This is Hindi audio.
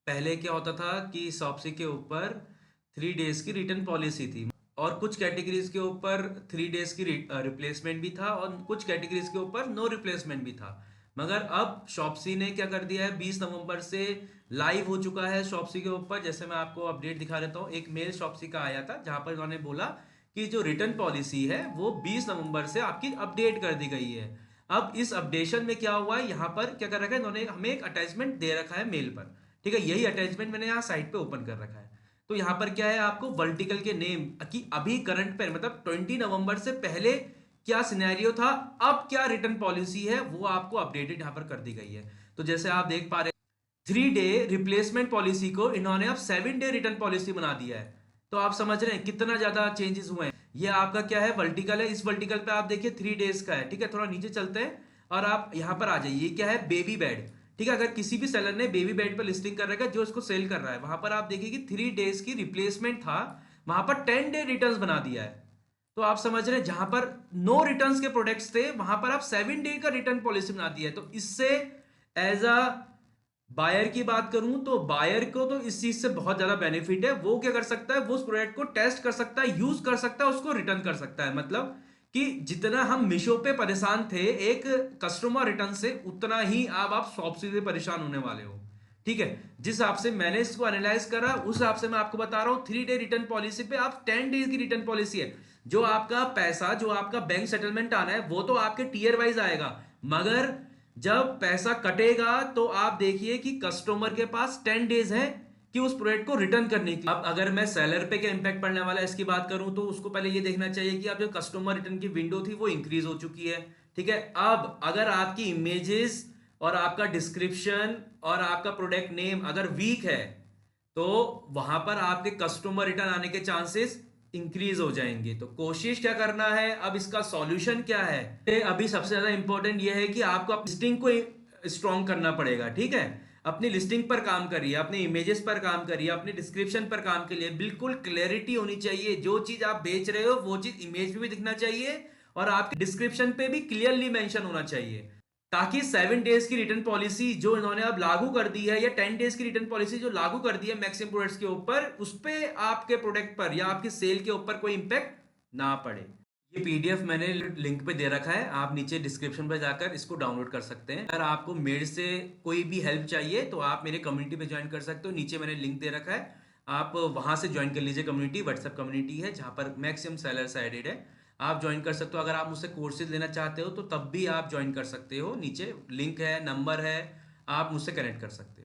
पहले क्या होता था कि शॉप्सी के ऊपर 3 डेज की रिटर्न पॉलिसी थी और कुछ कैटेगरीज के ऊपर 3 डेज की रिप्लेसमेंट भी था और कुछ कैटेगरीज के ऊपर नो रिप्लेसमेंट भी था। मगर अब शॉप्सी ने क्या कर दिया है, 20 नवंबर से लाइव हो चुका है शॉप्सी के ऊपर। जैसे मैं आपको अपडेट दिखा देता हूँ, एक मेल शॉप्सी का आया था जहां पर उन्होंने बोला कि जो रिटर्न पॉलिसी है वो 20 नवंबर से आपकी अपडेट कर दी गई है। अब इस अपडेशन में क्या हुआ है, यहाँ पर क्या कर रखा है इन्होंने, हमें एक अटैचमेंट दे रखा है मेल पर। ठीक है, यही अटैचमेंट मैंने यहाँ साइट पे ओपन कर रखा है। तो यहाँ पर क्या है, आपको वर्टिकल के नेम कि अभी करंट पे मतलब 20 नवंबर से पहले क्या सिनेरियो था, अब क्या रिटर्न पॉलिसी है, वो आपको अपडेटेड यहाँ पर कर दी गई है। तो जैसे आप देख पा रहे हैं, 3 डे रिप्लेसमेंट पॉलिसी को इन्होंने अब 7 डे रिटर्न पॉलिसी बना दिया है। तो आप समझ रहे हैं कितना ज्यादा चेंजेस हुए हैं। ये आपका क्या है, वर्टिकल है। इस वर्टिकल पे आप देखिए 3 डेज का है। ठीक है, थोड़ा नीचे चलते हैं और आप यहां पर आ जाइए। ये क्या है, बेबी बेड। ठीक है, अगर किसी भी सेलर ने बेबी बेड पर लिस्टिंग कर रखा है जो इसको सेल कर रहा है, वहां पर आप देखिए कि 3 डेज की रिप्लेसमेंट था, वहां पर 10 डे रिटर्न बना दिया है। तो आप समझ रहे हैं, जहां पर नो रिटर्न्स के प्रोडक्ट्स थे वहां पर आप 7 डे का रिटर्न पॉलिसी बना दिया है। तो इससे एज अ बायर की बात करूं तो बायर को तो इस चीज से बहुत ज्यादा बेनिफिट है। वो क्या कर सकता है, वो उस प्रोडक्ट को टेस्ट कर सकता है, यूज कर सकता है, उसको रिटर्न कर सकता है। मतलब कि जितना हम मीशो पे परेशान थे एक कस्टमर रिटर्न से, उतना ही अब आप शॉप्सी से परेशान होने वाले हो। ठीक है, जिस हिसाब से मैंने इसको एनालाइज करा उस हिसाब से मैं आपको बता रहा हूं, 3 डे रिटर्न पॉलिसी पे आप 10 डेज की रिटर्न पॉलिसी है। जो आपका पैसा, जो आपका बैंक सेटलमेंट आना है वो तो आपके टीयर वाइज आएगा, मगर जब पैसा कटेगा तो आप देखिए कि कस्टमर के पास 10 डेज है कि उस प्रोडक्ट को रिटर्न करने की। अब अगर मैं सेलर पे क्या इंपैक्ट पड़ने वाला है इसकी बात करूं तो उसको पहले ये देखना चाहिए कि आप जो कस्टमर रिटर्न की विंडो थी वो इंक्रीज हो चुकी है। ठीक है, अब अगर आपकी इमेजेस और आपका डिस्क्रिप्शन और आपका प्रोडक्ट नेम अगर वीक है तो वहां पर आपके कस्टमर रिटर्न आने के चांसेस इंक्रीज हो जाएंगे। तो कोशिश क्या करना है, अब इसका सॉल्यूशन क्या है, अभी सबसे ज्यादा इंपॉर्टेंट यह है कि आपको अपनी लिस्टिंग को स्ट्रॉन्ग करना पड़ेगा। ठीक है, अपनी लिस्टिंग पर काम करिए, अपने इमेजेस पर काम करिए, अपने डिस्क्रिप्शन पर काम करिए। बिल्कुल क्लैरिटी होनी चाहिए, जो चीज आप बेच रहे हो वो चीज इमेज पे भी दिखना चाहिए और आपके डिस्क्रिप्शन पे भी क्लियरली मेंशन होना चाहिए, ताकि 7 डेज की रिटर्न पॉलिसी जो इन्होंने अब लागू कर दी है या 10 डेज की रिटर्न पॉलिसी जो लागू कर दी है मैक्सिमम प्रोडक्ट्स के ऊपर, उस पे आपके प्रोडक्ट पर या आपकी सेल के ऊपर कोई इंपैक्ट ना पड़े। ये पीडीएफ मैंने लिंक पे दे रखा है, आप नीचे डिस्क्रिप्शन पे जाकर इसको डाउनलोड कर सकते हैं। अगर आपको मेरे से कोई भी हेल्प चाहिए तो आप मेरे कम्युनिटी पे ज्वाइन कर सकते हो, नीचे मैंने लिंक दे रखा है, आप वहां से ज्वाइन कर लीजिए। कम्युनिटी व्हाट्सएप कम्युनिटी है जहां पर मैक्सिमम सेलर्स एडेड है, आप ज्वाइन कर सकते हो। अगर आप मुझसे कोर्सेज लेना चाहते हो तो तब भी आप ज्वाइन कर सकते हो, नीचे लिंक है, नंबर है, आप मुझसे कनेक्ट कर सकते हो।